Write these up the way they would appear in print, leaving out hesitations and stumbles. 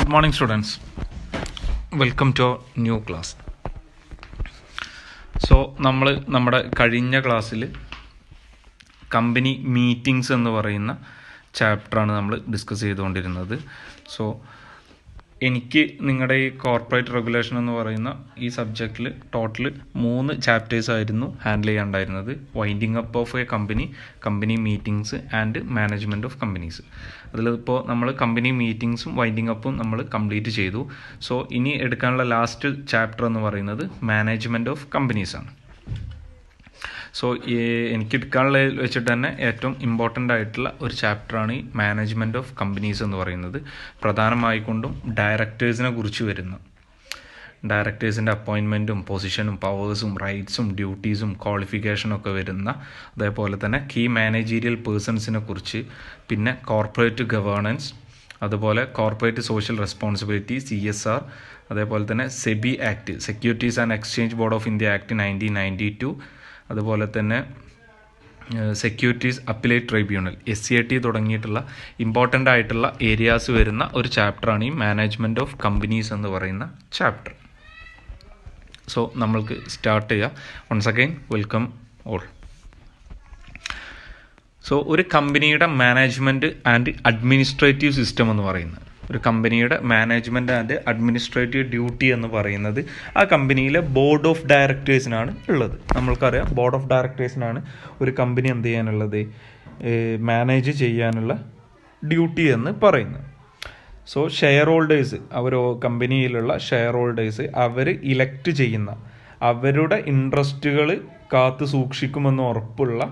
Good morning, students. Welcome to our new class. So, നമ്മുടെ കഴിഞ്ഞ ക്ലാസ്സിൽ കമ്പനി മീറ്റിംഗ്സ് എന്ന് പറയുന്ന ചാപ്റ്ററാണ് നമ്മൾ ഡിസ്കസ് ചെയ്തുകൊണ്ടിരുന്നത്. സോ എനിക്ക് നിങ്ങളുടെ ഈ കോർപ്പറേറ്റ് റെഗുലേഷൻ എന്ന് പറയുന്ന ഈ സബ്ജക്റ്റിൽ ടോട്ടൽ 3 ചാപ്റ്റേഴ്സ് ആയിരുന്നു ഹാൻഡിൽ ചെയ്യാനുണ്ടായിരുന്നത്. Winding up of a company meetings and management of companies. അതിലിപ്പോൾ നമ്മൾ കമ്പനി മീറ്റിംഗ്സും വൈൻഡിങ് അപ്പും നമ്മൾ കംപ്ലീറ്റ് ചെയ്തു. സോ ഇനി എടുക്കാനുള്ള ലാസ്റ്റ് ചാപ്റ്റർ എന്ന് പറയുന്നത് മാനേജ്മെൻറ്റ് ഓഫ് കമ്പനീസാണ്. സോ എനിക്ക് എടുക്കാനുള്ള വെച്ചിട്ട് തന്നെ ഏറ്റവും ഇമ്പോർട്ടൻ്റ് ആയിട്ടുള്ള ഒരു ചാപ്റ്ററാണ് ഈ മാനേജ്മെൻറ്റ് ഓഫ് കമ്പനീസ് എന്ന് പറയുന്നത്. പ്രധാനമായിക്കൊണ്ടും ഡയറക്ടേഴ്സിനെ കുറിച്ച് വരുന്നു. ഡയറക്ടേഴ്സിൻ്റെ അപ്പോയിൻമെൻറ്റും പൊസിഷനും പവേഴ്സും റൈറ്റ്സും ഡ്യൂട്ടീസും ക്വാളിഫിക്കേഷനും ഒക്കെ വരുന്ന, അതേപോലെ തന്നെ കീ മാനേജീരിയൽ പേഴ്സൺസിനെ കുറിച്ച്, പിന്നെ കോർപ്പറേറ്റ് ഗവേണൻസ്, അതുപോലെ കോർപ്പറേറ്റ് സോഷ്യൽ റെസ്പോൺസിബിലിറ്റി CSR, അതേപോലെ തന്നെ SEBI act, securities and exchange board of India act 1992, അതുപോലെ തന്നെ സെക്യൂരിറ്റീസ് അപ്പീലേറ്റ് ട്രൈബ്യൂണൽ SCAT തുടങ്ങിയിട്ടുള്ള ഇമ്പോർട്ടൻ്റ് ആയിട്ടുള്ള ഏരിയാസ് വരുന്ന ഒരു ചാപ്റ്ററാണ് ഈ മാനേജ്മെൻറ്റ് ഓഫ് കമ്പനീസ് എന്ന് പറയുന്ന ചാപ്റ്റർ. സോ നമ്മൾക്ക് സ്റ്റാർട്ട് ചെയ്യാം. Once again welcome all. So ഒരു കമ്പനിയുടെ മാനേജ്മെൻറ്റ് ആൻഡ് അഡ്മിനിസ്ട്രേറ്റീവ് സിസ്റ്റം എന്ന് പറയുന്നത്, ഒരു കമ്പനിയുടെ മാനേജ്മെൻറ്റ് ആൻഡ് അഡ്മിനിസ്ട്രേറ്റീവ് ഡ്യൂട്ടി എന്ന് പറയുന്നത് ആ കമ്പനിയിലെ ബോർഡ് ഓഫ് ഡയറക്ടേഴ്സിനാണ് ഉള്ളത്. നമ്മൾക്കറിയാം, ബോർഡ് ഓഫ് ഡയറക്ടേഴ്സിനാണ് ഒരു കമ്പനി എന്ത് ചെയ്യാനുള്ളത്, മാനേജ് ചെയ്യാനുള്ള ഡ്യൂട്ടി എന്ന് പറയുന്നത്. സോ ഷെയർ ഹോൾഡേഴ്സ്, അവർ കമ്പനിയിലുള്ള ഷെയർ ഹോൾഡേഴ്സ് അവർ ഇലക്ട് ചെയ്യുന്ന, അവരുടെ ഇൻട്രസ്റ്റുകൾ കാത്തു സൂക്ഷിക്കുമെന്ന് ഉറപ്പുള്ള,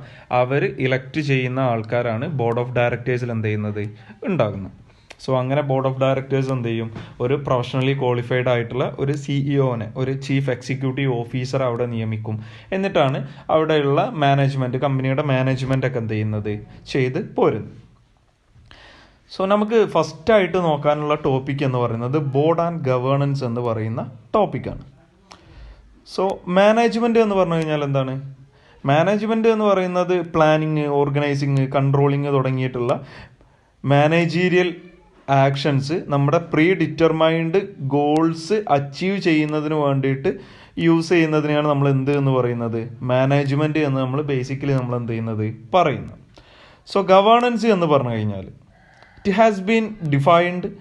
അവർ ഇലക്ട് ചെയ്യുന്ന ആൾക്കാരാണ് ബോർഡ് ഓഫ് ഡയറക്ടേഴ്സിൽ എന്ത് ചെയ്യുന്നത്, ഉണ്ടാകുന്നത്. സോ അങ്ങനെ ബോർഡ് ഓഫ് ഡയറക്ടേഴ്സ് എന്ത് ചെയ്യും, ഒരു പ്രൊഫഷണലി ക്വാളിഫൈഡ് ആയിട്ടുള്ള ഒരു CEO-നെ, ഒരു ചീഫ് എക്സിക്യൂട്ടീവ് ഓഫീസർ അവിടെ നിയമിക്കും. എന്നിട്ടാണ് അവിടെയുള്ള മാനേജ്മെൻറ്റ്, കമ്പനിയുടെ മാനേജ്മെൻ്റ് ഒക്കെ എന്ത് ചെയ്യുന്നത്, ചെയ്ത് പോരുന്നത്. സോ നമുക്ക് ഫസ്റ്റായിട്ട് നോക്കാനുള്ള ടോപ്പിക് എന്ന് പറയുന്നത് ബോർഡ് ആൻഡ് ഗവേണൻസ് എന്ന് പറയുന്ന ടോപ്പിക്കാണ്. സോ മാനേജ്മെൻറ്റ് എന്ന് പറഞ്ഞു കഴിഞ്ഞാൽ എന്താണ്? മാനേജ്മെൻറ്റ് എന്ന് പറയുന്നത് പ്ലാനിങ്, ഓർഗനൈസിങ്, കൺട്രോളിങ് തുടങ്ങിയിട്ടുള്ള മാനേജീരിയൽ ആക്ഷൻസ് നമ്മുടെ പ്രീ ഡിറ്റർമൈൻഡ് ഗോൾസ് അച്ചീവ് ചെയ്യുന്നതിന് വേണ്ടിയിട്ട് യൂസ് ചെയ്യുന്നതിനെയാണ് നമ്മൾ എന്ത് എന്ന് പറയുന്നത്, മാനേജ്മെൻറ്റ് എന്ന് നമ്മൾ ബേസിക്കലി നമ്മൾ എന്ത് ചെയ്യുന്നത്, പറയുന്നത്. സോ ഗവേണൻസ് എന്ന് പറഞ്ഞു കഴിഞ്ഞാൽ it has been defined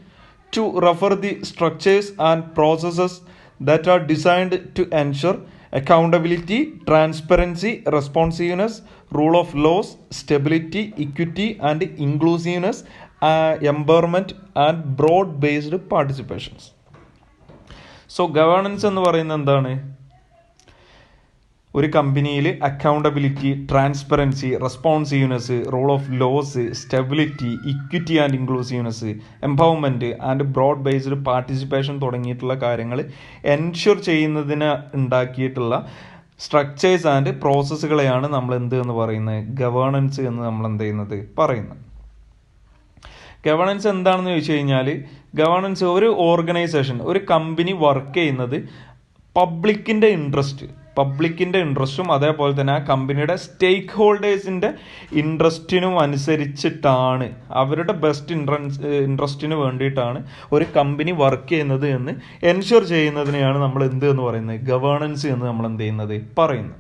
to refer the structures and processes that are designed to ensure accountability, transparency, responsiveness, rule of laws, stability, equity and inclusiveness, empowerment and broad-based participations. So governance എന്ന് പറയുന്നത് എന്താണ്? ഒരു കമ്പനിയിൽ accountability, transparency, responsiveness, rule of laws, stability, equity and inclusiveness, empowerment and broad based participation തുടങ്ങിയിട്ടുള്ള കാര്യങ്ങൾ ensure ചെയ്യുന്നതിന് ഉണ്ടാക്കിയിട്ടുള്ള structures and പ്രോസസ്സുകളെയാണ് നമ്മൾ എന്ത് എന്ന് പറയുന്നത്, ഗവേണൻസ് എന്ന് നമ്മൾ എന്ത് ചെയ്യുന്നത്, പറയുന്നത്. ഗവേണൻസ് എന്താണെന്ന് ചോദിച്ചു കഴിഞ്ഞാൽ, ഗവേണൻസ് ഒരു ഓർഗനൈസേഷൻ, ഒരു കമ്പനി വർക്ക് ചെയ്യുന്നത് പബ്ലിക്കിൻ്റെ ഇൻട്രസ്റ്റും അതേപോലെ തന്നെ ആ കമ്പനിയുടെ സ്റ്റേക്ക് ഹോൾഡേഴ്സിൻ്റെ ഇൻട്രസ്റ്റിനും അനുസരിച്ചിട്ടാണ്, അവരുടെ ബെസ്റ്റ് ഇൻട്രസ്റ്റിന് വേണ്ടിയിട്ടാണ് ഒരു കമ്പനി വർക്ക് ചെയ്യുന്നത് എന്ന് എൻഷുർ ചെയ്യുന്നതിനെയാണ് നമ്മൾ എന്ത് എന്ന് പറയുന്നത്, ഗവേണൻസ് എന്ന് നമ്മൾ എന്ത് ചെയ്യുന്നത്, പറയുന്നത്.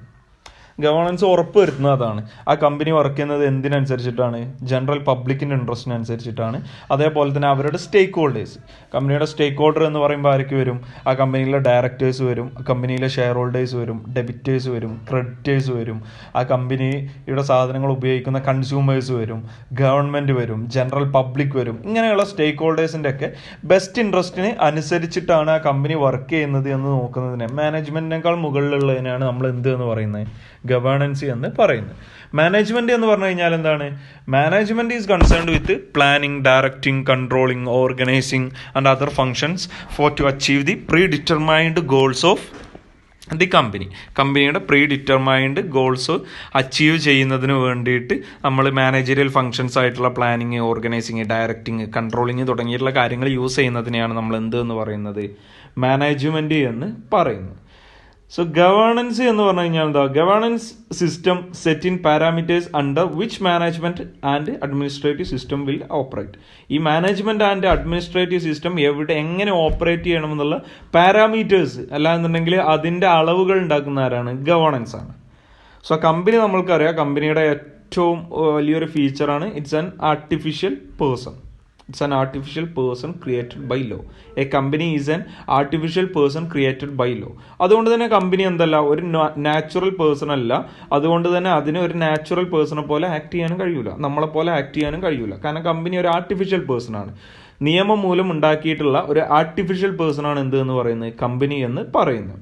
ഗവേണൻസ് ഉറപ്പ് വരുത്തുന്നതാണ് ആ കമ്പനി വർക്ക് ചെയ്യുന്നത് എന്തിനനുസരിച്ചിട്ടാണ്, ജനറൽ പബ്ലിക്കിൻ്റെ ഇൻട്രസ്റ്റിനനുസരിച്ചിട്ടാണ്. അതേപോലെ തന്നെ അവരുടെ സ്റ്റേക്ക് ഹോൾഡേഴ്സ്, കമ്പനിയുടെ സ്റ്റേക്ക് ഹോൾഡർ എന്ന് പറയുമ്പോൾ ആരൊക്കെ വരും, ആ കമ്പനിയിലെ ഡയറക്ടേഴ്സ് വരും, കമ്പനിയിലെ ഷെയർ ഹോൾഡേഴ്സ് വരും, ഡെബിറ്റേഴ്സ് വരും, ക്രെഡിറ്റേഴ്സ് വരും, ആ കമ്പനിയുടെ സാധനങ്ങൾ ഉപയോഗിക്കുന്ന കൺസ്യൂമേഴ്സ് വരും, ഗവൺമെൻറ് വരും, ജനറൽ പബ്ലിക് വരും. ഇങ്ങനെയുള്ള സ്റ്റേക്ക് ഹോൾഡേഴ്സിൻ്റെ ഒക്കെ ബെസ്റ്റ് ഇൻട്രസ്റ്റിന് അനുസരിച്ചിട്ടാണ് ആ കമ്പനി വർക്ക് ചെയ്യുന്നത് എന്ന് നോക്കുന്നതിനെ, മാനേജ്മെൻറ്റിനേക്കാൾ മുകളിലുള്ളതിനാണ് നമ്മൾ എന്ത് എന്ന് പറയുന്നത്, ഗവേണൻസ് എന്ന് പറയുന്നത്. മാനേജ്മെന്റ് എന്ന് പറഞ്ഞു കഴിഞ്ഞാൽ എന്താണ്? Management is concerned with planning, directing, controlling, organising and other functions for to achieve the predetermined goals of the കമ്പനിയുടെ പ്രീ ഡിറ്റർമൈൻഡ് ഗോൾസ് അച്ചീവ് ചെയ്യുന്നതിന് വേണ്ടിയിട്ട് നമ്മൾ മാനേജറിയൽ ഫങ്ഷൻസ് ആയിട്ടുള്ള പ്ലാനിങ്, ഓർഗനൈസിങ്, ഡയറക്റ്റിംഗ്, കൺട്രോളിങ് തുടങ്ങിയിട്ടുള്ള കാര്യങ്ങൾ യൂസ് ചെയ്യുന്നതിനെയാണ് നമ്മൾ എന്ത് എന്ന് പറയുന്നത്, മാനേജ്മെന്റ് എന്ന് പറയുന്നത്. സോ ഗവേണൻസ് എന്ന് പറഞ്ഞു കഴിഞ്ഞാൽ എന്താ? Governance system set in parameters under which management and administrative system will operate. ഈ മാനേജ്മെന്റ് ആൻഡ് അഡ്മിനിസ്ട്രേറ്റീവ് സിസ്റ്റം എങ്ങനെ ഓപ്പറേറ്റ് ചെയ്യണമെന്നുള്ള പാരാമീറ്റേഴ്സ് അല്ലാന്നുണ്ടെങ്കിൽ അതിന്റെ അളവുകൾ ഉണ്ടാക്കുന്ന ആരാണ്? ഗവേണൻസ് ആണ്. സോ കമ്പനി നമ്മൾക്കറിയാം, കമ്പനിയുടെ ഏറ്റവും വലിയൊരു ഫീച്ചറാണ് it's an artificial person. It's an artificial person created by law. A company is an artificial person created by law. അതുകൊണ്ട് തന്നെ കമ്പനി എന്തല്ല, ഒരു നാച്ചുറൽ പേഴ്സൺ അല്ല. അതുകൊണ്ട് തന്നെ അതിന് ഒരു നാച്ചുറൽ പേഴ്സണെ പോലെ ആക്ട് ചെയ്യാനും കഴിയൂല, നമ്മളെ പോലെ ആക്ട് ചെയ്യാനും കഴിയൂല. കാരണം കമ്പനി ഒരു ആർട്ടിഫിഷ്യൽ പേഴ്സൺ ആണ്. നിയമം മൂലം ഉണ്ടാക്കിയിട്ടുള്ള ഒരു ആർട്ടിഫിഷ്യൽ പേഴ്സൺ ആണ് എന്ത് എന്ന് പറയുന്നത്? കമ്പനി എന്ന് പറയുന്നത്.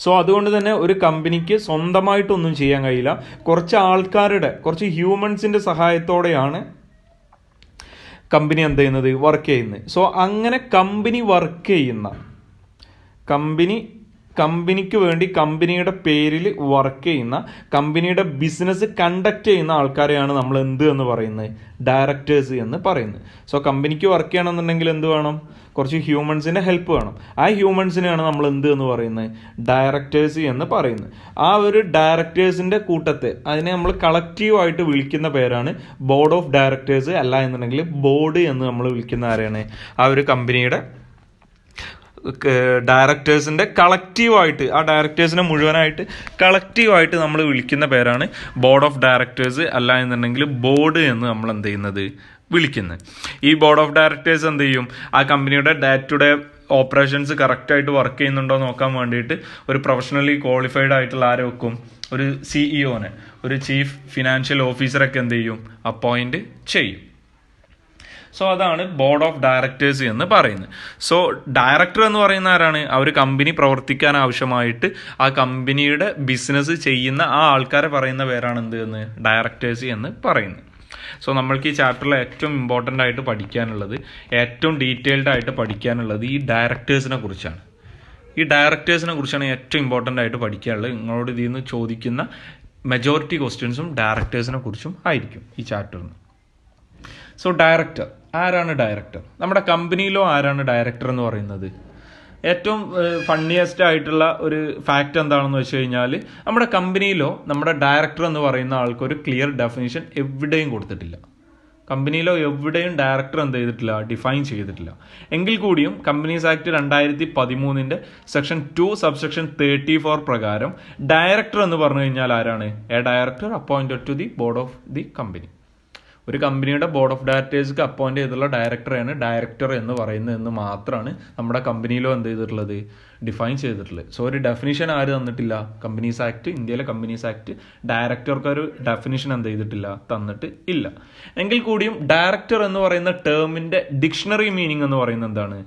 സോ അതുകൊണ്ട് തന്നെ ഒരു കമ്പനിക്ക് സ്വന്തമായിട്ടൊന്നും ചെയ്യാൻ കഴിയില്ല. കുറച്ച് ഹ്യൂമൻസിന്റെ സഹായത്തോടെയാണ് കമ്പനി എന്ത് ചെയ്യുന്നത്? വർക്ക് ചെയ്യുന്നത്. സോ അങ്ങനെ കമ്പനി വർക്ക് ചെയ്യുന്ന കമ്പനിക്ക് വേണ്ടി കമ്പനിയുടെ പേരിൽ വർക്ക് ചെയ്യുന്ന, കമ്പനിയുടെ ബിസിനസ് കണ്ടക്ട് ചെയ്യുന്ന ആൾക്കാരെയാണ് നമ്മൾ എന്ത് എന്ന് പറയുന്നത്? ഡയറക്ടേഴ്സ് എന്ന് പറയുന്നത്. സോ കമ്പനിക്ക് വർക്ക് ചെയ്യണമെന്നുണ്ടെങ്കിൽ എന്ത് വേണം? കുറച്ച് ഹ്യൂമൻസിന്റെ ഹെൽപ്പ് വേണം. ആ ഹ്യൂമൻസിനെയാണ് നമ്മൾ എന്ത് എന്ന് പറയുന്നത്? ഡയറക്ടേഴ്സ് എന്ന് പറയുന്നത്. ആ ഒരു ഡയറക്ടേഴ്സിന്റെ കൂട്ടത്തെ അതിനെ നമ്മൾ കളക്റ്റീവായിട്ട് വിളിക്കുന്ന പേരാണ് ബോർഡ് ഓഫ് ഡയറക്ടേഴ്സ്. അല്ല എന്നുണ്ടെങ്കിൽ ബോർഡ് എന്ന് നമ്മൾ വിളിക്കുന്ന ആരെയാണ്? ആ ഒരു കമ്പനിയുടെ ഡയറക്ടേഴ്സിന്റെ കളക്റ്റീവായിട്ട്, ആ ഡയറക്ടേഴ്സിനെ മുഴുവനായിട്ട് കളക്റ്റീവായിട്ട് നമ്മൾ വിളിക്കുന്ന പേരാണ് ബോർഡ് ഓഫ് ഡയറക്ടേഴ്സ്. അല്ല എന്നുണ്ടെങ്കിൽ ബോർഡ് എന്ന് നമ്മൾ എന്ത് ചെയ്യുന്നത്? വിളിക്കുന്നത്. ഈ ബോർഡ് ഓഫ് ഡയറക്ടേഴ്സ് എന്ത് ചെയ്യും? ആ കമ്പനിയുടെ ഡേ ടു ഡേ ഓപ്പറേഷൻസ് കറക്റ്റായിട്ട് വർക്ക് ചെയ്യുന്നുണ്ടോ നോക്കാൻ വേണ്ടിയിട്ട് ഒരു പ്രൊഫഷണലി ക്വാളിഫൈഡ് ആയിട്ടുള്ള ആരെ വെക്കും? ഒരു സിഇഒനെ, ഒരു ചീഫ് ഫിനാൻഷ്യൽ ഓഫീസറൊക്കെ എന്ത് ചെയ്യും? അപ്പോയിന്റ് ചെയ്യും. സോ അതാണ് ബോർഡ് ഓഫ് ഡയറക്ടേഴ്സ് എന്ന് പറയുന്നത്. സോ ഡയറക്ടർ എന്ന് പറയുന്ന ആരാണ്? ആ ഒരു കമ്പനി പ്രവർത്തിക്കാൻ ആവശ്യമായിട്ട് ആ കമ്പനിയുടെ ബിസിനസ് ചെയ്യുന്ന ആ ആൾക്കാരെ പറയുന്ന പേരാണ് എന്ത് എന്ന്? ഡയറക്ടേഴ്സ് എന്ന് പറയുന്നത്. സോ നമ്മൾക്ക് ഈ ചാപ്റ്ററിൽ ഏറ്റവും ഇമ്പോർട്ടൻ്റ് ആയിട്ട് പഠിക്കാനുള്ളത്, ഏറ്റവും ഡീറ്റെയിൽഡ് ആയിട്ട് പഠിക്കാനുള്ളത് ഈ ഡയറക്ടേഴ്സിനെ കുറിച്ചാണ്. ഈ ഡയറക്ടേഴ്സിനെ കുറിച്ചാണ് ഏറ്റവും ഇമ്പോർട്ടൻ്റ് ആയിട്ട് പഠിക്കാനുള്ളത്. നിങ്ങളോട് ഇതിൽ നിന്ന് ചോദിക്കുന്ന മെജോറിറ്റി ക്വസ്റ്റ്യൻസും ഡയറക്ടേഴ്സിനെ കുറിച്ചും ആയിരിക്കും ഈ ചാപ്റ്ററിന്. സോ ഡയറക്ടർ ആരാണ്? ഡയറക്ടർ നമ്മുടെ കമ്പനിയിലോ ആരാണ് ഡയറക്ടർ എന്ന് പറയുന്നത്? ഏറ്റവും ഫണ്ണിയസ്റ്റ് ആയിട്ടുള്ള ഒരു ഫാക്റ്റ് എന്താണെന്ന് വെച്ച് കഴിഞ്ഞാൽ, നമ്മുടെ കമ്പനിയിലോ നമ്മുടെ ഡയറക്ടർ എന്ന് പറയുന്ന ആൾക്ക് ഒരു ക്ലിയർ ഡെഫിനിഷൻ എവിടെയും കൊടുത്തിട്ടില്ല. കമ്പനിയിലോ എവിടെയും ഡയറക്ടർ എന്ത് ചെയ്തിട്ടില്ല? ഡിഫൈൻ ചെയ്തിട്ടില്ല. എങ്കിൽ കൂടിയും കമ്പനീസ് ആക്ട് 2013 സെക്ഷൻ 2 സബ്സെക്ഷൻ 34 പ്രകാരം ഡയറക്ടർ എന്ന് പറഞ്ഞു കഴിഞ്ഞാൽ ആരാണ്? A director appointed to the board of the company. ഒരു കമ്പനിയുടെ ബോർഡ് ഓഫ് ഡയറക്ടേഴ്സ്ക്ക് അപ്പോയിന്റ് ചെയ്തിട്ടുള്ള ഡയറക്ടറാണ് ഡയറക്ടർ എന്ന് പറയുന്നത് എന്ന് മാത്രമാണ് നമ്മുടെ കമ്പനിയിലോ എന്ത് ചെയ്തിട്ടുള്ളത്? ഡിഫൈൻ ചെയ്തിട്ടുള്ളത്. സോ ഒരു ഡെഫിനിഷൻ ആര് തന്നിട്ടില്ല? കമ്പനീസ് ആക്ട്, ഇന്ത്യയിലെ കമ്പനീസ് ആക്ട് ഡയറക്ടർക്ക് ഒരു ഡെഫിനിഷൻ എന്ത് ചെയ്തിട്ടില്ല? തന്നിട്ട് ഇല്ല. എങ്കിൽ കൂടിയും ഡയറക്ടർ എന്ന് പറയുന്ന ടേമിന്റെ ഡിക്ഷണറി മീനിങ് എന്ന് പറയുന്നത് എന്താണ്?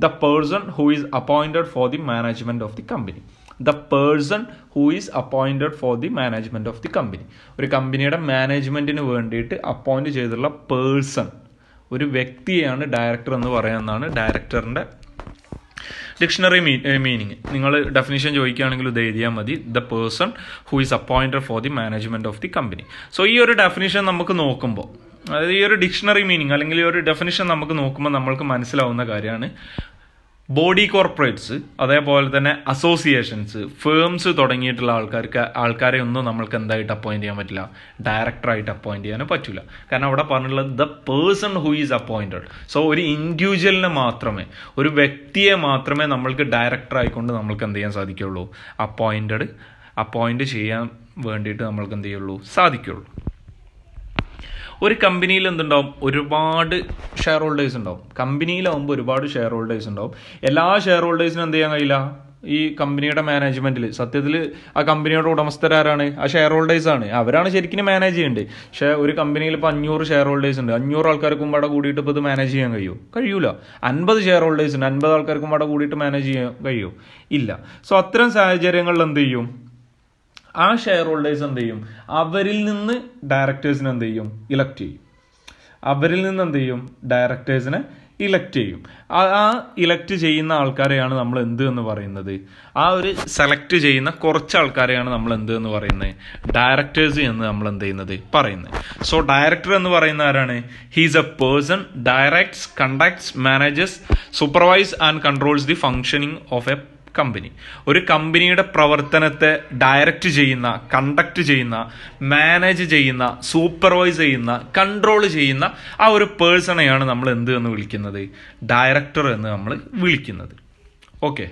The person who is appointed for the management of the company. The person who is appointed for the management of the company. ഒരു കമ്പനിയുടെ മാനേജ്മെന്റിന് വേണ്ടിയിട്ട് അപ്പോയിന്റ് ചെയ്തിട്ടുള്ള പേഴ്സൺ, ഒരു വ്യക്തിയെയാണ് ഡയറക്ടർ എന്ന് പറയാമെന്നാണ് ഡയറക്ടറിന്റെ ഡിക്ഷണറി മീനിങ്. നിങ്ങൾ ഡെഫിനിഷൻ ചോദിക്കുകയാണെങ്കിൽ ഇത് എഴുതിയാൽ മതി, the person who is appointed for the management of the company. So ഈ ഒരു ഡെഫിനിഷൻ നമുക്ക് നോക്കുമ്പോൾ, അതായത് ഈ ഒരു ഡിക്ഷണറി മീനിങ് അല്ലെങ്കിൽ ഈ ഒരു ഡെഫിനിഷൻ നമുക്ക് നോക്കുമ്പോൾ നമ്മൾക്ക് മനസ്സിലാവുന്ന കാര്യമാണ്, ബോഡി കോർപ്പറേറ്റ്സ്, അതേപോലെ തന്നെ അസോസിയേഷൻസ്, ഫേംസ് തുടങ്ങിയിട്ടുള്ള ആൾക്കാരെ ഒന്നും നമ്മൾക്ക് എന്തായിട്ട് അപ്പോയിന്റ് ചെയ്യാൻ പറ്റില്ല? ഡയറക്ടറായിട്ട് അപ്പോയിന്റ് ചെയ്യാനും പറ്റില്ല. കാരണം അവിടെ പറഞ്ഞിട്ടുള്ളത് the person who is appointed. So ഒരു ഇൻഡിവിജ്വലിനെ മാത്രമേ, ഒരു വ്യക്തിയെ മാത്രമേ നമ്മൾക്ക് ഡയറക്ടർ ആയിക്കൊണ്ട് നമ്മൾക്ക് എന്ത് ചെയ്യാൻ സാധിക്കുള്ളൂ? അപ്പോയിന്റ് ചെയ്യാൻ വേണ്ടിയിട്ട് നമ്മൾക്ക് എന്ത് ചെയ്യുള്ളൂ? സാധിക്കുള്ളൂ. ഒരു കമ്പനിയിൽ എന്തുണ്ടാവും? ഒരുപാട് ഷെയർ ഹോൾഡേഴ്സ് ഉണ്ടാവും. കമ്പനിയിലാവുമ്പോൾ ഒരുപാട് ഷെയർ ഹോൾഡേഴ്സ് ഉണ്ടാവും. എല്ലാ ഷെയർ ഹോൾഡേഴ്സിനും എന്ത് ചെയ്യാൻ കഴിയില്ല? ഈ കമ്പനിയുടെ മാനേജ്മെന്റിൽ സത്യത്തിൽ ആ കമ്പനിയുടെ ഉടമസ്ഥരാരാണ്? ആ ഷെയർ ഹോൾഡേഴ്സ് ആണ്. അവരാണ് ശരിക്കും മാനേജ് ചെയ്യേണ്ടത്. പക്ഷേ ഒരു കമ്പനിയിൽ ഇപ്പോൾ 500 ഷെയർ ഹോൾഡേഴ്സ് ഉണ്ട്. 500 ആൾക്കാർക്കും അവിടെ കൂടിയിട്ട് ഇപ്പോൾ ഇത് മാനേജ് ചെയ്യാൻ കഴിയൂല. 50 ഷെയർ ഹോൾഡേഴ്സ് ഉണ്ട്. 50 ആൾക്കാർക്കും അവിടെ കൂടിയിട്ട് മാനേജ് ചെയ്യാൻ കഴിയും? ഇല്ല. സോ അത്തരം സാഹചര്യങ്ങളിൽ എന്ത് ചെയ്യും? ആ ഷെയർ ഹോൾഡേഴ്സ് എന്ത് ചെയ്യും? അവരിൽ നിന്ന് ഡയറക്ടേഴ്സിനെ എന്ത് ചെയ്യും? ഇലക്ട് ചെയ്യും. ആ ഇലക്ട് ചെയ്യുന്ന ആൾക്കാരെയാണ് നമ്മൾ എന്ത് എന്ന് പറയുന്നത്? ആ ഒരു സെലക്ട് ചെയ്യുന്ന കുറച്ച് ആൾക്കാരെയാണ് നമ്മൾ എന്ത് എന്ന് പറയുന്നത്? ഡയറക്ടേഴ്സ് എന്ന് നമ്മൾ എന്ത് ചെയ്യുന്നത്? പറയുന്നത്. സോ ഡയറക്ടർ എന്ന് പറയുന്ന ആരാണ്? He's A person directs, conducts, manages, supervise and controls the functioning of a company. ഒരു കമ്പനിയുടെ പ്രവർത്തനത്തെ ഡയറക്റ്റ് ചെയ്യുന്ന, കണ്ടക്ട് ചെയ്യുന്ന, മാനേജ് ചെയ്യുന്ന, സൂപ്പർവൈസ് ചെയ്യുന്ന, കൺട്രോൾ ചെയ്യുന്ന ആ ഒരു പേഴ്സണെയാണ് നമ്മൾ എന്ത് എന്ന് വിളിക്കുന്നത്? ഡയറക്ടർ എന്ന് നമ്മൾ വിളിക്കുന്നത്. ഓക്കെ,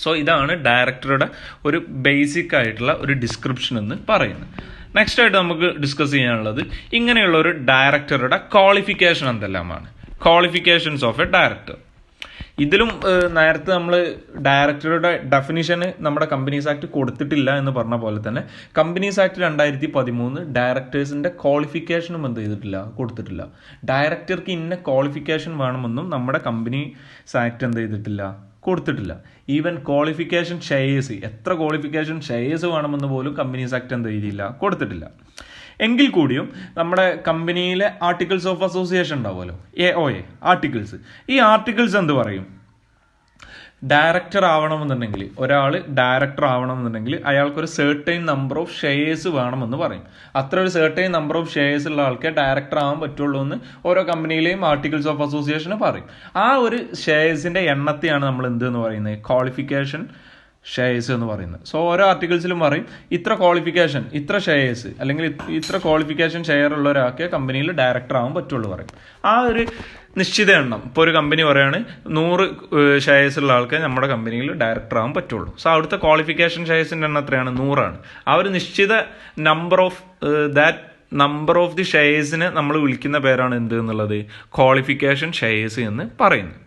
സോ ഇതാണ് ഡയറക്ടറുടെ ഒരു ബേസിക് ആയിട്ടുള്ള ഒരു ഡിസ്ക്രിപ്ഷൻ എന്ന് പറയുന്നത്. നെക്സ്റ്റ് ആയിട്ട് നമുക്ക് ഡിസ്കസ് ചെയ്യാനുള്ളത് ഇങ്ങനെയുള്ള ഒരു ഡയറക്ടറുടെ ക്വാളിഫിക്കേഷൻ എന്തെല്ലാമാണ്. Qualifications of A director. ഇതിലും നേരത്തെ നമ്മൾ ഡയറക്ടറുടെ ഡെഫിനിഷന് നമ്മുടെ കമ്പനീസ് ആക്ട് കൊടുത്തിട്ടില്ല എന്ന് പറഞ്ഞ പോലെ തന്നെ കമ്പനീസ് ആക്ട് 2013 ഡയറക്ടേഴ്സിന്റെ ക്വാളിഫിക്കേഷനും എന്ത് ചെയ്തിട്ടില്ല, കൊടുത്തിട്ടില്ല. ഡയറക്ടർക്ക് ഇന്ന ക്വാളിഫിക്കേഷൻ വേണമെന്നും നമ്മുടെ കമ്പനീസ് ആക്ട് എന്ത് ചെയ്തിട്ടില്ല, കൊടുത്തിട്ടില്ല. ഈവൻ ക്വാളിഫിക്കേഷൻ ഷെയർസ്, എത്ര ക്വാളിഫിക്കേഷൻ ഷെയർസ് വേണമെന്ന് പോലും കമ്പനീസ് ആക്ട് എന്ത് ചെയ്തില്ല, കൊടുത്തിട്ടില്ല. എങ്കിൽ കൂടിയും നമ്മുടെ കമ്പനിയിലെ ആർട്ടിക്കിൾസ് ഓഫ് അസോസിയേഷൻ ഉണ്ടാവുമല്ലോ, AOA ആർട്ടിക്കിൾസ്. ഈ ആർട്ടിക്കിൾസ് എന്ത് പറയും? ഡയറക്ടർ ആവണമെന്നുണ്ടെങ്കിൽ, ഒരാൾ ഡയറക്ടർ ആവണമെന്നുണ്ടെങ്കിൽ അയാൾക്കൊരു സെർട്ടൈൻ നമ്പർ ഓഫ് ഷെയർസ് വേണമെന്ന് പറയും. അത്ര ഒരു സെർട്ടൈൻ നമ്പർ ഓഫ് ഷെയർസ് ഉള്ള ആൾക്കേ ഡയറക്ടർ ആവാൻ പറ്റുള്ളൂ എന്ന് ഓരോ കമ്പനിയിലെയും ആർട്ടിക്കിൾസ് ഓഫ് അസോസിയേഷന് പറയും. ആ ഒരു ഷെയർസിന്റെ എണ്ണത്തെയാണ് നമ്മൾ എന്ത് എന്ന് പറയുന്നത്? ക്വാളിഫിക്കേഷൻ ഷെയർസ് എന്ന് പറയുന്നത്. സോ ഓരോ ആർട്ടിക്കിൾസിലും പറയും ഇത്ര ക്വാളിഫിക്കേഷൻ, ഇത്ര ഷെയർസ്, അല്ലെങ്കിൽ ഇത്ര ക്വാളിഫിക്കേഷൻ ഷെയർ ഉള്ള ഒരാൾക്ക് കമ്പനിയിൽ ഡയറക്ടർ ആവാൻ പറ്റുള്ളൂ പറയും. ആ ഒരു നിശ്ചിത എണ്ണം, ഇപ്പോൾ ഒരു കമ്പനി പറയാണ് 100 ഷെയർസ് ഉള്ള ആൾക്ക് നമ്മുടെ കമ്പനിയിൽ ഡയറക്ടർ ആവാൻ പറ്റുള്ളൂ. സോ അവിടുത്തെ ക്വാളിഫിക്കേഷൻ ഷെയർസിൻ്റെ എണ്ണം എത്രയാണ്? 100ആണ്. ആ ഒരു നിശ്ചിത നമ്പർ ഓഫ് ദി ഷെയർസിനെ നമ്മൾ വിളിക്കുന്ന പേരാണ് എന്ത് എന്നുള്ളത്? ക്വാളിഫിക്കേഷൻ ഷെയർസ് എന്ന് പറയുന്നത്.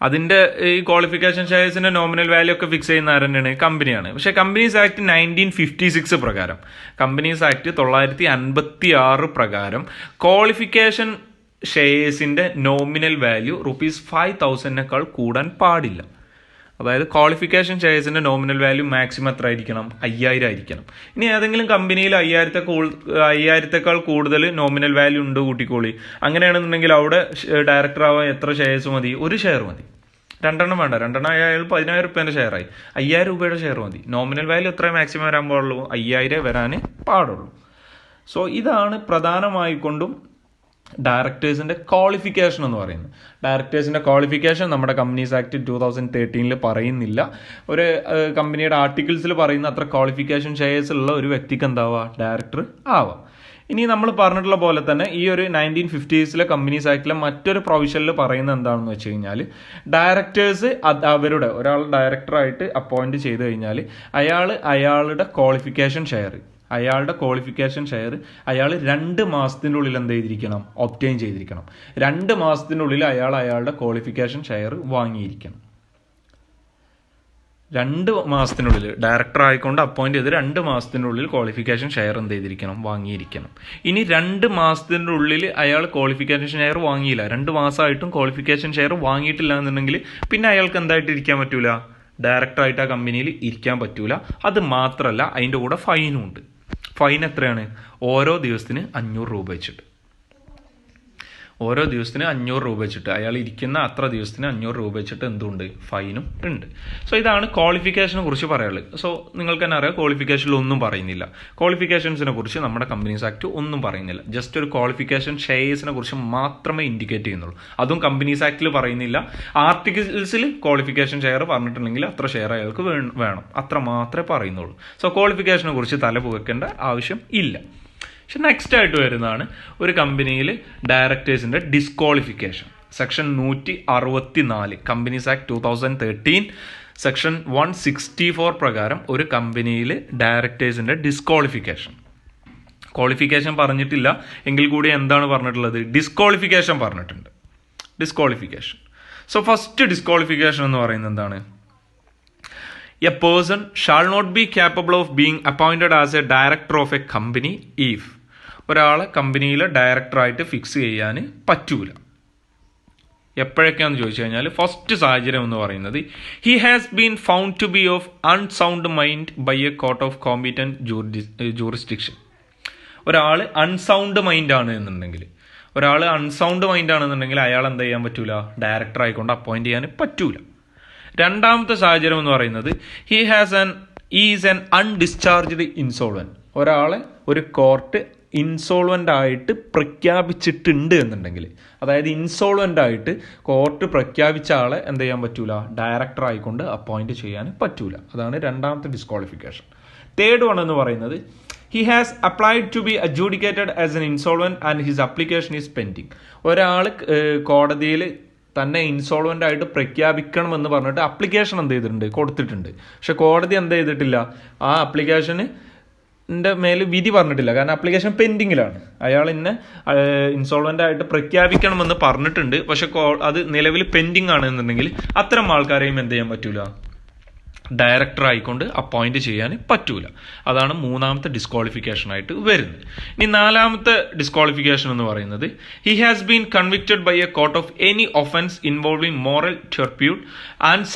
അതിന്റെ ഈ ക്വാളിഫിക്കേഷൻ ഷെയർസിന്റെ നോമിനൽ വാല്യൂ ഒക്കെ ഫിക്സ് ചെയ്യുന്ന ആരെന്നെയാണ്? കമ്പനിയാണ്. പക്ഷെ കമ്പനീസ് ആക്ട് 1956 പ്രകാരം, കമ്പനീസ് ആക്ട് 1956 പ്രകാരം ക്വാളിഫിക്കേഷൻ ഷെയർസിന്റെ നോമിനൽ വാല്യൂ ₹5,000 കൂടാൻ പാടില്ല. അതായത് ക്വാളിഫിക്കേഷൻ ഷെയർസിന്റെ നോമിനൽ വാല്യൂ മാക്സിമം എത്ര ആയിരിക്കണം? 5000 ആയിരിക്കണം. ഇനി ഏതെങ്കിലും കമ്പനിയിൽ 5000 കൂടുതൽ നോമിനൽ വാല്യൂ ഉണ്ട് കൂട്ടിക്കോളി. അങ്ങനെയാണെന്നുണ്ടെങ്കിൽ അവിടെ ഡയറക്ടർ ആവാൻ എത്ര ഷെയർസ് മതി? ഒരു ഷെയർ മതി. 2 വേണ്ട. 2 ആയാൽ 10,000 രൂപേൻ്റെ ഷെയറായി. 5000 രൂപയുടെ ഷെയർ മതി. നോമിനൽ വാല്യൂ എത്ര മാക്സിമം വരാൻ പാടുള്ളൂ? 5000 വരാൻ പാടുള്ളൂ. സോ ഇതാണ് പ്രധാനമായിക്കൊണ്ടും ഡയറക്ടേഴ്സിന്റെ ക്വാളിഫിക്കേഷൻ എന്ന് പറയുന്നത്. ഡയറക്ടേഴ്സിന്റെ ക്വാളിഫിക്കേഷൻ നമ്മുടെ കമ്പനീസ് ആക്ട് 2013 പറയുന്നില്ല. ഒരു കമ്പനിയുടെ ആർട്ടിക്കിൾസിൽ പറയുന്ന അത്ര ക്വാളിഫിക്കേഷൻ ഷെയർസ് ഉള്ള ഒരു വ്യക്തിക്ക് എന്താവാം? ഡയറക്ടർ ആവാം. ഇനി നമ്മൾ പറഞ്ഞിട്ടുള്ള പോലെ തന്നെ ഈ ഒരു 1950s കമ്പനീസ് ആക്ടിലെ മറ്റൊരു പ്രൊവിഷനിൽ പറയുന്നത് എന്താണെന്ന് വെച്ച് കഴിഞ്ഞാൽ, ഡയറക്ടേഴ്സ് അവരുടെ ഒരാൾ ഡയറക്ടറായിട്ട് അപ്പോയിന്റ് ചെയ്ത് കഴിഞ്ഞാൽ അയാളുടെ ക്വാളിഫിക്കേഷൻ ഷെയർ അയാൾ 2 മാസത്തിനുള്ളിൽ എന്ത് ചെയ്തിരിക്കണം? ഒബ്റ്റെയിൻ ചെയ്തിരിക്കണം. 2 മാസത്തിനുള്ളിൽ അയാളുടെ ക്വാളിഫിക്കേഷൻ ഷെയർ വാങ്ങിയിരിക്കണം. 2 മാസത്തിനുള്ളിൽ ഡയറക്ടർ ആയിക്കൊണ്ട് അപ്പോയിന്റ് ചെയ്ത് 2 മാസത്തിനുള്ളിൽ ക്വാളിഫിക്കേഷൻ ഷെയർ എന്ത് ചെയ്തിരിക്കണം? വാങ്ങിയിരിക്കണം. ഇനി 2 മാസത്തിൻ്റെ ഉള്ളിൽ അയാൾ ക്വാളിഫിക്കേഷൻ ഷെയർ വാങ്ങിയില്ല, 2 മാസമായിട്ടും ക്വാളിഫിക്കേഷൻ ഷെയർ വാങ്ങിയിട്ടില്ല എന്നുണ്ടെങ്കിൽ പിന്നെ അയാൾക്ക് എന്തായിട്ട് ഇരിക്കാൻ പറ്റൂല? ഡയറക്ടറായിട്ട് ആ കമ്പനിയിൽ ഇരിക്കാൻ പറ്റൂല. അത് മാത്രമല്ല, അതിൻ്റെ കൂടെ ഫൈനും ഉണ്ട്. ഫൈൻ എത്രയാണ്? ഓരോ ദിവസത്തിന് 500 രൂപ വെച്ചിട്ട്. ഓരോ ദിവസത്തിന് 500 രൂപ വെച്ചിട്ട്, അയാൾ ഇരിക്കുന്ന അത്ര ദിവസത്തിന് 500 രൂപ വെച്ചിട്ട് എന്തുണ്ട്? ഫൈനും ഉണ്ട്. സോ ഇതാണ് ക്വാളിഫിക്കേഷനെ കുറിച്ച് പറയാനുള്ളത്. സോ നിങ്ങൾക്ക് തന്നെ അറിയാം, ക്വാളിഫിക്കേഷനിൽ ഒന്നും പറയുന്നില്ല. ക്വാളിഫിക്കേഷൻസിനെ കുറിച്ച് നമ്മുടെ കമ്പനീസ് ആക്ട് ഒന്നും പറയുന്നില്ല. ജസ്റ്റ് ഒരു ക്വാളിഫിക്കേഷൻ ഷെയർസിനെ കുറിച്ച് മാത്രമേ ഇൻഡിക്കേറ്റ് ചെയ്യുന്നുള്ളൂ. അതും കമ്പനീസ് ആക്ടിൽ പറയുന്നില്ല. ആർട്ടിക്കിൾസിൽ ക്വാളിഫിക്കേഷൻ ഷെയർ പറഞ്ഞിട്ടുണ്ടെങ്കിൽ അത്ര ഷെയർ അയാൾക്ക് വേണം, അത്ര മാത്രമേ പറയുന്നുള്ളൂ. സോ ക്വാളിഫിക്കേഷനെ കുറിച്ച് തലപുകയ്ക്കേണ്ട ആവശ്യം ഇല്ല. പക്ഷെ നെക്സ്റ്റ് ആയിട്ട് വരുന്നതാണ് ഒരു കമ്പനിയിൽ ഡയറക്ടേഴ്സിന്റെ disqualification. Section 164 companies act 2013 section 164 പ്രകാരം ഒരു കമ്പനിയിൽ ഡയറക്ടേഴ്സിന്റെ ഡിസ്ക്വാളിഫിക്കേഷൻ. ക്വാളിഫിക്കേഷൻ പറഞ്ഞിട്ടില്ല എങ്കിൽ കൂടി എന്താണ് പറഞ്ഞിട്ടുള്ളത്? ഡിസ്ക്വാളിഫിക്കേഷൻ പറഞ്ഞിട്ടുണ്ട്. ഡിസ്ക്വാളിഫിക്കേഷൻ. സോ ഫസ്റ്റ് ഡിസ്ക്വാളിഫിക്കേഷൻ എന്ന് പറയുന്നത് എന്താണ്? A person shall not be capable of being appointed as a director of a company if ഒരാളെ കമ്പനിയിലെ ഡയറക്ടറായിട്ട് ഫിക്സ് ചെയ്യാൻ പറ്റൂല. എപ്പോഴൊക്കെയാണെന്ന് ചോദിച്ചു കഴിഞ്ഞാൽ, ഫസ്റ്റ് സാഹചര്യം എന്ന് പറയുന്നത് he has been found to be of unsound mind by a court of competent jurisdiction. ഒരാൾ അൺസൗണ്ട് മൈൻഡ് ആണ് എന്നുണ്ടെങ്കിൽ, അയാൾ എന്താ ചെയ്യാൻ പറ്റൂല? ഡയറക്ടർ ആയിക്കൊണ്ട് അപ്പോയിന്റ് ചെയ്യാൻ പറ്റൂല. രണ്ടാമത്തെ സാഹചര്യം എന്ന് പറയുന്നത് ഈസ് ആൻ അൺഡിസ്ചാർജ്ഡ് ഇൻസോൾവൻറ്റ്. ഒരാളെ ഒരു കോർട്ട് ഇൻസോൾവൻ്റ് ആയിട്ട് പ്രഖ്യാപിച്ചിട്ടുണ്ട് എന്നുണ്ടെങ്കിൽ, അതായത് ഇൻസോൾവൻ്റ് ആയിട്ട് കോർട്ട് പ്രഖ്യാപിച്ച ആളെ എന്ത് ചെയ്യാൻ പറ്റൂല, ഡയറക്ടർ ആയിക്കൊണ്ട് അപ്പോയിൻറ്റ് ചെയ്യാൻ പറ്റൂല. അതാണ് രണ്ടാമത്തെ ഡിസ്ക്വാളിഫിക്കേഷൻ. തേർഡ് വൺ എന്ന് പറയുന്നത് he has applied to be adjudicated as an insolvent and his application is pending. ഒരാൾ കോടതിയിൽ തന്നെ ഇൻസോൾവൻ്റ് ആയിട്ട് പ്രഖ്യാപിക്കണമെന്ന് പറഞ്ഞിട്ട് അപ്ലിക്കേഷൻ എന്ത് ചെയ്തിട്ടുണ്ട്, കൊടുത്തിട്ടുണ്ട്. പക്ഷെ കോടതി എന്ത് ചെയ്തിട്ടില്ല, ആ അപ്ലിക്കേഷന് മേൽ വിധി പറഞ്ഞിട്ടില്ല. കാരണം അപ്ലിക്കേഷൻ പെൻഡിങ്ങിലാണ്. അയാൾ ഇന്നെ ഇൻസോൾവൻ്റ് ആയിട്ട് പ്രഖ്യാപിക്കണമെന്ന് പറഞ്ഞിട്ടുണ്ട്, പക്ഷെ അത് നിലവിൽ പെൻഡിങ് ആണ് എന്നുണ്ടെങ്കിൽ അത്തരം ആൾക്കാരെയും എന്ത് ചെയ്യാൻ പറ്റൂല, ഡയറക്ടർ ആയിക്കൊണ്ട് അപ്പോയിന്റ് ചെയ്യാൻ പറ്റൂല. അതാണ് മൂന്നാമത്തെ ഡിസ്ക്വാളിഫിക്കേഷൻ ആയിട്ട് വരുന്നത്. ഇനി നാലാമത്തെ ഡിസ്ക്വാളിഫിക്കേഷൻ എന്ന് പറയുന്നത് he has been convicted by a court of any offence involving moral turpitude and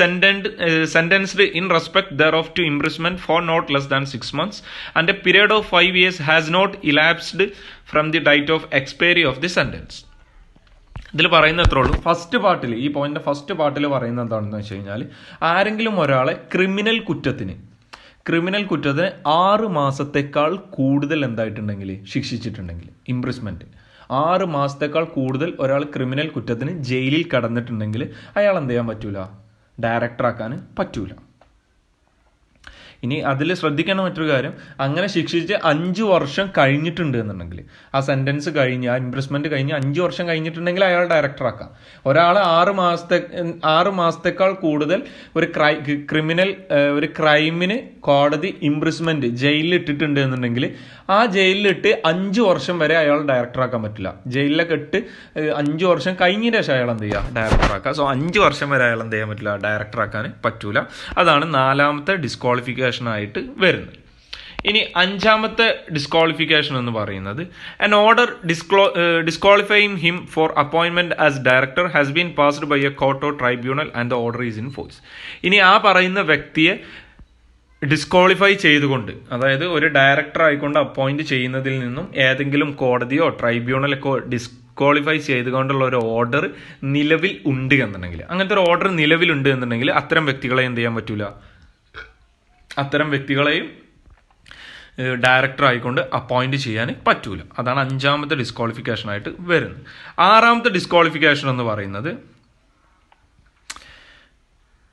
sentenced in respect thereof to imprisonment for not less than 6 months and a period of 5 years has not elapsed from the date of expiry of the sentence. ഇതിൽ പറയുന്ന എത്ര ഉള്ളൂ, first പാർട്ടിൽ, ഈ point first പാർട്ടിൽ പറയുന്നത് എന്താണെന്ന് വെച്ച് കഴിഞ്ഞാൽ, ആരെങ്കിലും ഒരാളെ ക്രിമിനൽ കുറ്റത്തിന് 6 മാസത്തേക്കാൾ കൂടുതൽ എന്തായിട്ടുണ്ടെങ്കിൽ ശിക്ഷിച്ചിട്ടുണ്ടെങ്കിൽ, ഇംപ്രിസ്മെന്റ് 6 മാസത്തേക്കാൾ കൂടുതൽ ഒരാൾ ക്രിമിനൽ കുറ്റത്തിന് ജയിലിൽ കടന്നിട്ടുണ്ടെങ്കിൽ അയാൾ എന്ത് ചെയ്യാൻ പറ്റൂല, ഡയറക്ടർ ആക്കാൻ പറ്റൂല. ഇനി അതിൽ ശ്രദ്ധിക്കേണ്ട മറ്റൊരു കാര്യം, അങ്ങനെ ശിക്ഷിച്ച് 5 വർഷം കഴിഞ്ഞിട്ടുണ്ട് എന്നുണ്ടെങ്കിൽ, ആ സെന്റൻസ് കഴിഞ്ഞ്, ആ ഇംപ്രിസ്മെന്റ് കഴിഞ്ഞ് 5 വർഷം കഴിഞ്ഞിട്ടുണ്ടെങ്കിൽ അയാൾ ഡയറക്ടർ ആക്കാം. ഒരാൾ 6 മാസത്തേക്കാൾ കൂടുതൽ ഒരു ക്രൈമിന് കോടതി ഇംപ്രിസ്മെന്റ് ജയിലിൽ ഇട്ടിട്ടുണ്ട് എന്നുണ്ടെങ്കിൽ ആ ജയിലിലിട്ട് 5 വർഷം വരെ അയാൾ ഡയറക്ടർ ആക്കാൻ പറ്റില്ല. ജയിലിലൊക്കെ ഇട്ട് 5 വർഷം കഴിഞ്ഞതിന് ശേഷം അയാൾ എന്ത് ചെയ്യുക, ഡയറക്ടർ ആക്കുക. സോ 5 വർഷം വരെ അയാൾ എന്ത് ചെയ്യാൻ പറ്റില്ല, ഡയറക്ടർ ആക്കാൻ പറ്റൂല. അതാണ് നാലാമത്തെ ഡിസ്ക്വാളിഫിക്കേഷൻ ആയിട്ട് വരുന്നത്. ഇനി അഞ്ചാമത്തെ ഡിസ്ക്വാളിഫിക്കേഷൻ എന്ന് പറയുന്നത് an order disqualifying him for appointment as director has been passed by a court or tribunal and the order is in force. ഇനി ആ പറയുന്ന വ്യക്തിയെ ഡിസ്ക്വാളിഫൈ ചെയ്തുകൊണ്ട്, അതായത് ഒരു ഡയറക്ടർ ആയിക്കൊണ്ട് അപ്പോയിന്റ് ചെയ്യുന്നതിൽ നിന്നും ഏതെങ്കിലും കോടതിയോ ട്രൈബ്യൂണലൊക്കെ ഡിസ്ക്വാളിഫൈ ചെയ്തുകൊണ്ടുള്ള ഒരു ഓർഡർ നിലവിൽ ഉണ്ട് എന്നുണ്ടെങ്കിൽ, അങ്ങനത്തെ ഒരു ഓർഡർ നിലവിലുണ്ട് എന്നുണ്ടെങ്കിൽ അത്തരം വ്യക്തികളെ എന്ത് ചെയ്യാൻ പറ്റൂല, അത്തരം വ്യക്തികളെയും ഡയറക്ടർ ആയിക്കൊണ്ട് അപ്പോയിന്റ് ചെയ്യാൻ പറ്റൂല. അതാണ് അഞ്ചാമത്തെ ഡിസ്ക്വാളിഫിക്കേഷൻ ആയിട്ട് വരുന്നത്. ആറാമത്തെ ഡിസ്ക്വാളിഫിക്കേഷൻ എന്ന് പറയുന്നത്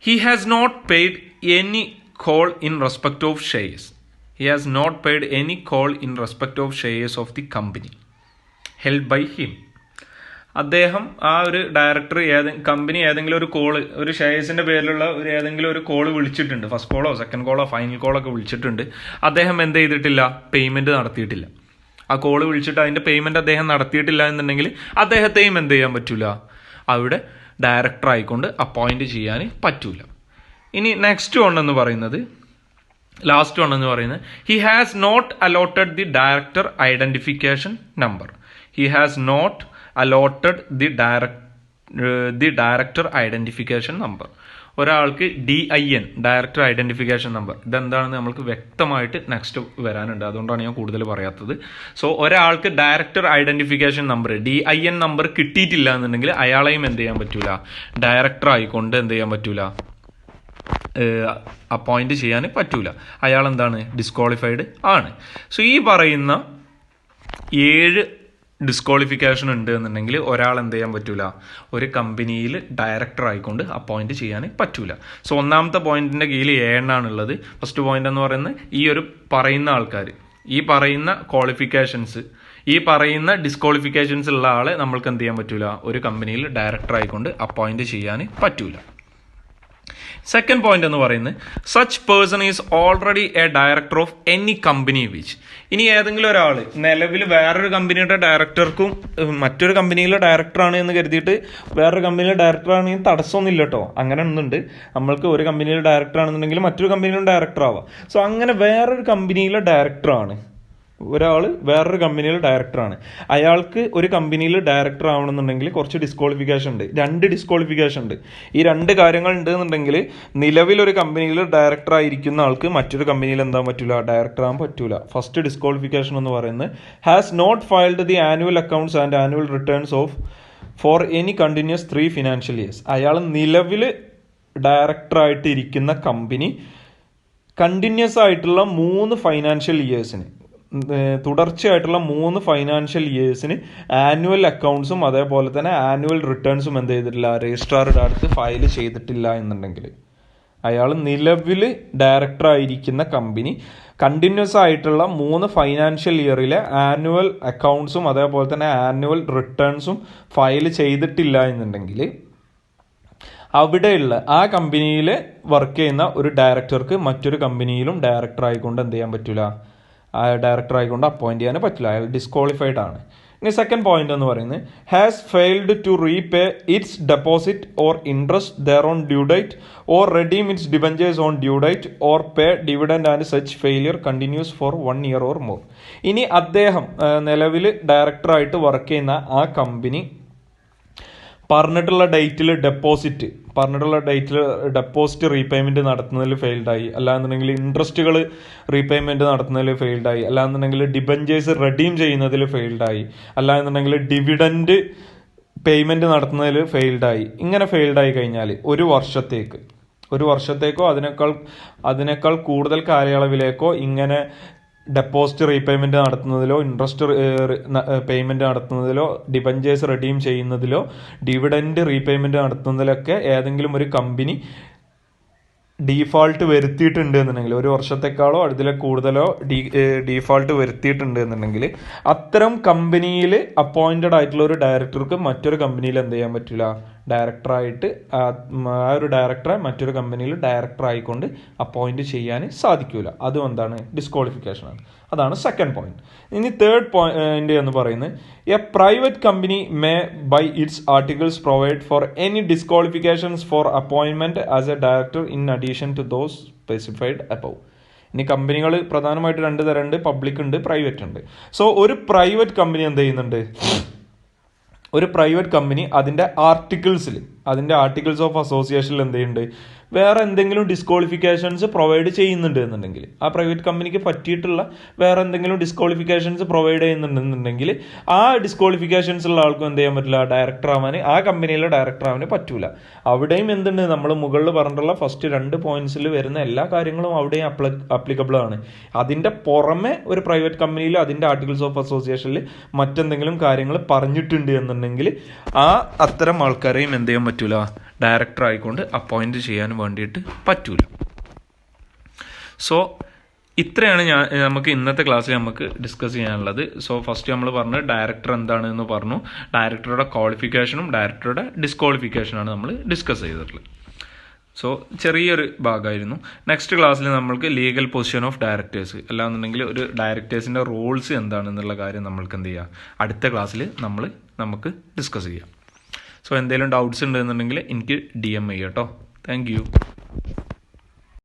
he has not paid any call in respect of shares. He has not paid any call in respect of shares of the company held by him. അദ്ദേഹം ആ ഒരു ഡയറക്ടർ കമ്പനി ഏതെങ്കിലും ഒരു കോള്, ഒരു ഷെയർസിന്റെ പേരിലുള്ള ഏതെങ്കിലും ഒരു കോള് വിളിച്ചിട്ടുണ്ട്, ഫസ്റ്റ് കോളോ സെക്കൻഡ് കോളോ ഫൈനൽ കോളോ ഒക്കെ വിളിച്ചിട്ടുണ്ട്. അദ്ദേഹം എന്ത് ചെയ്തിട്ടില്ല, പേയ്മെന്റ് നടത്തിയിട്ടില്ല. ആ കോള് വിളിച്ചിട്ട് അതിന്റെ പേയ്മെന്റ് അദ്ദേഹം നടത്തിയിട്ടില്ല എന്നുണ്ടെങ്കിൽ അദ്ദേഹത്തെയും എന്ത് ചെയ്യാൻ പറ്റൂല, അവിടെ ഡയറക്ടർ ആയിക്കൊണ്ട് അപ്പോയിന്റ് ചെയ്യാൻ പറ്റൂല. ഇനി നെക്സ്റ്റ് വൺ എന്ന് പറയുന്നത്, ലാസ്റ്റ് വൺ എന്ന് പറയുന്നത് he has not allotted the director identification number. ഹി ഹാസ് നോട്ട് allotted the director identification number. ഒരാൾക്ക് DIN, ഡയറക്ടർ ഐഡന്റിഫിക്കേഷൻ നമ്പർ, ഇതെന്താണെന്ന് നമ്മൾക്ക് വ്യക്തമായിട്ട് നെക്സ്റ്റ് വരാനുണ്ട്, അതുകൊണ്ടാണ് ഞാൻ കൂടുതൽ പറയാത്തത്. സോ ഒരാൾക്ക് director identification number DIN number കിട്ടിയിട്ടില്ല എന്നുണ്ടെങ്കിൽ അയാളെയും എന്ത് ചെയ്യാൻ പറ്റൂല, ഡയറക്ടർ ആയിക്കൊണ്ട് എന്ത് ചെയ്യാൻ പറ്റൂല, അപ്പോയിന്റ് ചെയ്യാൻ പറ്റൂല. അയാൾ എന്താണ്, ഡിസ്ക്വാളിഫൈഡ് ആണ്. സോ ഈ പറയുന്ന 7 ഡിസ്ക്വാളിഫിക്കേഷൻ ഉണ്ട് എന്നുണ്ടെങ്കിൽ ഒരാൾ എന്ത് ചെയ്യാൻ പറ്റൂല, ഒരു കമ്പനിയിൽ ഡയറക്ടർ ആയിക്കൊണ്ട് അപ്പോയിന്റ് ചെയ്യാൻ പറ്റൂല. സോ ഒന്നാമത്തെ പോയിന്റിന്റെ കീഴിൽ 7 ഉള്ളത്. ഫസ്റ്റ് പോയിന്റ് എന്ന് പറയുന്നത് ഈ ഒരു പറയുന്ന ആൾക്കാർ, ഈ പറയുന്ന ക്വാളിഫിക്കേഷൻസ്, ഈ പറയുന്ന ഡിസ്ക്വാളിഫിക്കേഷൻസ് ഉള്ള ആളെ നമ്മൾക്ക് എന്ത് ചെയ്യാൻ പറ്റൂല, ഒരു കമ്പനിയിൽ ഡയറക്ടർ ആയിക്കൊണ്ട് അപ്പോയിന്റ് ചെയ്യാൻ പറ്റൂല. സെക്കൻഡ് പോയിന്റ് എന്ന് പറയുന്നത് such person is already A director of any company which. ഇനി ഏതെങ്കിലും ഒരാൾ നിലവിൽ വേറൊരു കമ്പനിയുടെ ഡയറക്ടർക്കും മറ്റൊരു കമ്പനിയിലെ ഡയറക്ടറാണ് എന്ന് കരുതിയിട്ട് വേറൊരു കമ്പനിയിലെ ഡയറക്ടറാണെങ്കിൽ തടസ്സമൊന്നുമില്ല കേട്ടോ. അങ്ങനെ ഒന്നുണ്ട്, നമ്മൾക്ക് ഒരു കമ്പനിയിലെ ഡയറക്ടർ ആണെന്നുണ്ടെങ്കിൽ മറ്റൊരു കമ്പനിയിലും ഡയറക്ടർ ആവാം. സോ അങ്ങനെ വേറൊരു കമ്പനിയിലെ ഡയറക്ടറാണ് ഒരാൾ, വേറൊരു കമ്പനിയിലെ ഡയറക്ടറാണ്. അയാൾക്ക് ഒരു കമ്പനിയിൽ ഡയറക്ടർ ആവണമെന്നുണ്ടെങ്കിൽ കുറച്ച് ഡിസ്ക്വാളിഫിക്കേഷൻ ഉണ്ട്, 2 ഡിസ്ക്വാളിഫിക്കേഷൻ ഉണ്ട്. ഈ 2 കാര്യങ്ങൾ ഉണ്ട് എന്നുണ്ടെങ്കിൽ നിലവിൽ ഒരു കമ്പനിയിൽ ഡയറക്ടർ ആയിരിക്കുന്ന ആൾക്ക് മറ്റൊരു കമ്പനിയിൽ എന്താ പറ്റൂല, ഡയറക്ടർ ആകാൻ പറ്റൂല. ഫസ്റ്റ് ഡിസ്ക്വാളിഫിക്കേഷൻ എന്ന് പറയുന്നത് has not filed the annual accounts and annual returns of for any continuous 3 financial years. അയാൾ നിലവിൽ ഡയറക്ടറായിട്ട് ഇരിക്കുന്ന കമ്പനി കണ്ടിന്യൂസ് ആയിട്ടുള്ള 3 ഫൈനാൻഷ്യൽ ഇയേഴ്സിന്, തുടർച്ചയായിട്ടുള്ള 3 ഫൈനാൻഷ്യൽ ഇയേഴ്സിന് ആനുവൽ അക്കൗണ്ട്സും അതേപോലെ തന്നെ ആനുവൽ റിട്ടേൺസും എന്ത് ചെയ്തിട്ടില്ല, രജിസ്ട്രാറുടെ അടുത്ത് ഫയൽ ചെയ്തിട്ടില്ല എന്നുണ്ടെങ്കിൽ, അയാൾ നിലവിൽ ഡയറക്ടർ ആയിരിക്കുന്ന കമ്പനി കണ്ടിന്യൂസ് ആയിട്ടുള്ള 3 ഫൈനാൻഷ്യൽ ഇയറിലെ ആനുവൽ അക്കൗണ്ട്സും അതേപോലെ തന്നെ ആനുവൽ റിട്ടേൺസും ഫയൽ ചെയ്തിട്ടില്ല എന്നുണ്ടെങ്കിൽ അവിടെയുള്ള ആ കമ്പനിയിൽ വർക്ക് ചെയ്യുന്ന ഒരു ഡയറക്ടർക്ക് മറ്റൊരു കമ്പനിയിലും ഡയറക്ടർ ആയിക്കൊണ്ട് എന്ത് ചെയ്യാൻ പറ്റില്ല, ഡയറക്ടർ ആയിക്കൊണ്ട് അപ്പോയിന്റ് ചെയ്യാൻ പറ്റില്ല, അയാൾ ഡിസ്ക്വാളിഫൈഡ് ആണ്. ഇനി സെക്കൻഡ് പോയിന്റ് എന്ന് പറയുന്നത് has failed to repay its deposit or interest thereon due date or redeem its debentures on due date or pay dividend and such failure continues for 1 year or more. ഇനി അദ്ദേഹം നിലവിൽ ഡയറക്ടറായിട്ട് work ചെയ്യുന്ന ആ company പറഞ്ഞിട്ടുള്ള ഡേറ്റിൽ deposit repayment നടത്തുന്നതിൽ ഫെയിൽഡായി, അല്ലാന്നുണ്ടെങ്കിൽ ഇൻട്രസ്റ്റുകൾ repayment നടത്തുന്നതിൽ ഫെയിൽഡായി, അല്ലാന്നുണ്ടെങ്കിൽ ഡിബഞ്ചേഴ്സ് റെഡീം ചെയ്യുന്നതിൽ ഫെയിൽഡായി, അല്ലാന്നുണ്ടെങ്കിൽ ഡിവിഡൻഡ് പേയ്മെന്റ് നടത്തുന്നതിൽ ഫെയിൽഡായി. ഇങ്ങനെ ഫെയിൽഡായി കഴിഞ്ഞാൽ ഒരു വർഷത്തേക്കോ അതിനേക്കാൾ കൂടുതൽ കാലയളവിലേക്കോ ഇങ്ങനെ ഡെപ്പോസിറ്റ് റീപേയ്മെന്റ് നടത്തുന്നതിലോ ഇൻട്രസ്റ്റ് പേയ്മെന്റ് നടത്തുന്നതിലോ ഡിബഞ്ചേഴ്സ് റെഡീം ചെയ്യുന്നതിലോ ഡിവിഡൻഡ് റീപേയ്മെന്റ് നടത്തുന്നതിലൊക്കെ ഏതെങ്കിലും ഒരു കമ്പനി ഡീഫാൾട്ട് വരുത്തിയിട്ടുണ്ട് എന്നുണ്ടെങ്കിൽ, ഒരു വർഷത്തെക്കാളോ അതിലെ കൂടുതലോ ഡീഫാൾട്ട് വരുത്തിയിട്ടുണ്ട് എന്നുണ്ടെങ്കിൽ അത്തരം കമ്പനിയിൽ അപ്പോയിന്റഡ് ആയിട്ടുള്ള ഒരു ഡയറക്ടർക്ക് മറ്റൊരു കമ്പനിയിൽ എന്ത് ചെയ്യാൻ പറ്റില്ല, ഡയറക്ടറായിട്ട് ആ ഒരു ഡയറക്ടറെ മറ്റൊരു കമ്പനിയിൽ ഡയറക്ടർ ആയിക്കൊണ്ട് അപ്പോയിന്റ് ചെയ്യാൻ സാധിക്കില്ല. അതും എന്താണ്, ഡിസ്ക്വാളിഫിക്കേഷൻ ആണ്. അതാണ് സെക്കൻഡ് പോയിന്റ്. ഇനി തേർഡ് പോയിന്റ് എന്ന് പറയുന്നത് a private company may by its articles provide for any disqualifications for appointment as a director in addition to those specified above. ഇനി കമ്പനികൾ പ്രധാനമായിട്ട് 2 തരമുണ്ട്, പബ്ലിക് ഉണ്ട്, പ്രൈവറ്റ് ഉണ്ട്. സോ ഒരു പ്രൈവറ്റ് കമ്പനി എന്ത് ചെയ്യുന്നുണ്ട്, ഒരു പ്രൈവറ്റ് കമ്പനി അതിൻ്റെ ആർട്ടിക്കിൾസ് ഓഫ് അസോസിയേഷനിൽ എന്ത് ചെയ്യുന്നുണ്ട്, വേറെ എന്തെങ്കിലും ഡിസ്ക്വാളിഫിക്കേഷൻസ് പ്രൊവൈഡ് ചെയ്യുന്നുണ്ട് എന്നുണ്ടെങ്കിൽ, ആ പ്രൈവറ്റ് കമ്പനിക്ക് പറ്റിയിട്ടുള്ള വേറെ എന്തെങ്കിലും ഡിസ്ക്വാളിഫിക്കേഷൻസ് പ്രൊവൈഡ് ചെയ്യുന്നുണ്ടെന്നുണ്ടെങ്കിൽ ആ ഡിസ്ക്വാളിഫിക്കേഷൻസ് ഉള്ള ആൾക്കും എന്ത് ചെയ്യാൻ പറ്റില്ല, ഡയറക്ടർ ആവാൻ, ആ കമ്പനിയിലെ ഡയറക്ടർ ആവാൻ പറ്റൂല. അവിടെയും എന്തുണ്ട്, നമ്മൾ മുകളിൽ പറഞ്ഞിട്ടുള്ള ഫസ്റ്റ് 2 പോയിന്റ്സിൽ വരുന്ന എല്ലാ കാര്യങ്ങളും അവിടെയും അപ്ലിക്കബിൾ ആണ്. അതിൻ്റെ പുറമെ ഒരു പ്രൈവറ്റ് കമ്പനിയിൽ അതിൻ്റെ ആർട്ടിക്കിൾസ് ഓഫ് അസോസിയേഷനിൽ മറ്റെന്തെങ്കിലും കാര്യങ്ങൾ പറഞ്ഞിട്ടുണ്ട് എന്നുണ്ടെങ്കിൽ അത്തരം ആൾക്കാരെയും എന്ത് ചെയ്യാൻ പറ്റൂല, ഡയറക്ടർ ആയിക്കൊണ്ട് അപ്പോയിന്റ് ചെയ്യാൻ വേണ്ടിയിട്ട് പറ്റൂല. സോ ഇത്രയാണ് നമുക്ക് ഇന്നത്തെ ക്ലാസ്സിൽ നമുക്ക് ഡിസ്കസ് ചെയ്യാനുള്ളത്. സോ ഫസ്റ്റ് നമ്മൾ പറഞ്ഞു ഡയറക്ടർ എന്താണ് എന്ന് പറഞ്ഞു, ഡയറക്ടറുടെ ക്വാളിഫിക്കേഷനും ഡയറക്ടറുടെ ഡിസ്ക്വാളിഫിക്കേഷനാണ് നമ്മൾ ഡിസ്കസ് ചെയ്തിട്ടുള്ളത്. സോ ചെറിയൊരു ഭാഗമായിരുന്നു. നെക്സ്റ്റ് ക്ലാസ്സിൽ നമ്മൾക്ക് ലീഗൽ പൊസിഷൻ ഓഫ് ഡയറക്ടേഴ്സ്, അല്ലാന്നുണ്ടെങ്കിൽ ഒരു ഡയറക്ടേഴ്സിൻ്റെ റോൾസ് എന്താണെന്നുള്ള കാര്യം നമ്മൾക്ക് എന്ത് ചെയ്യാം, അടുത്ത ക്ലാസ്സിൽ നമുക്ക് ഡിസ്കസ് ചെയ്യാം. സോ എന്തെങ്കിലും ഡൗട്ട്സ് ഉണ്ടെന്നുണ്ടെങ്കിൽ എനിക്ക് DM ചെയ്യാം കേട്ടോ. Thank you.